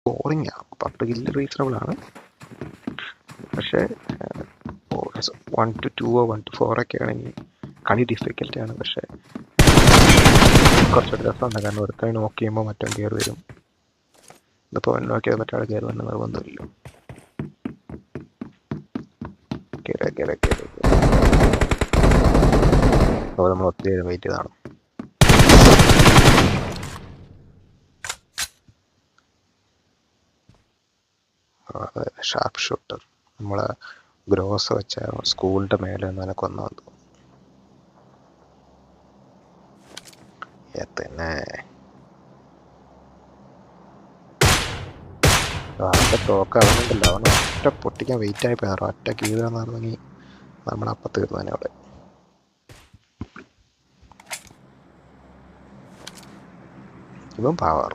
Boring ആണ്. 10 kill reasonable ആണ്, പക്ഷേ 1 to 2 1 to 4 ഒക്കെ ആണെങ്കിൽ കളി ഡിഫിക്കൽട്ടാണ്. പക്ഷേ കുറച്ചൊരു രസമുണ്ട്, കാരണം ഒരുത്തനെ നോക്ക് ചെയ്യുമ്പോൾ മറ്റവൻ കയറി വരും. ഇതിപ്പോൾ നോക്കിയത് മറ്റേ കയറി വന്ന നിർബന്ധമില്ല. അപ്പോൾ നമ്മൾ ഒത്തിരി വെയിറ്റ് ചെയ്താണ്. ഷാർപ്പ് ഷൂട്ടർ നമ്മളെ ഗ്രോസ് വെച്ച സ്കൂളിൻ്റെ മേലെ നിന്നാലെ കൊന്നു വന്നു. തന്നെ അവൻ്റെ തോക്ക് അവനുണ്ടല്ലോ, അവൻ ഒറ്റ പൊട്ടിക്കാൻ വെയിറ്റ് ആയി പോയാൽ ഒറ്റ കീഴെന്ന് പറഞ്ഞെങ്കിൽ നമ്മളപ്പം തീർന്നു തന്നെ അവിടെ. ഇപ്പം പവർ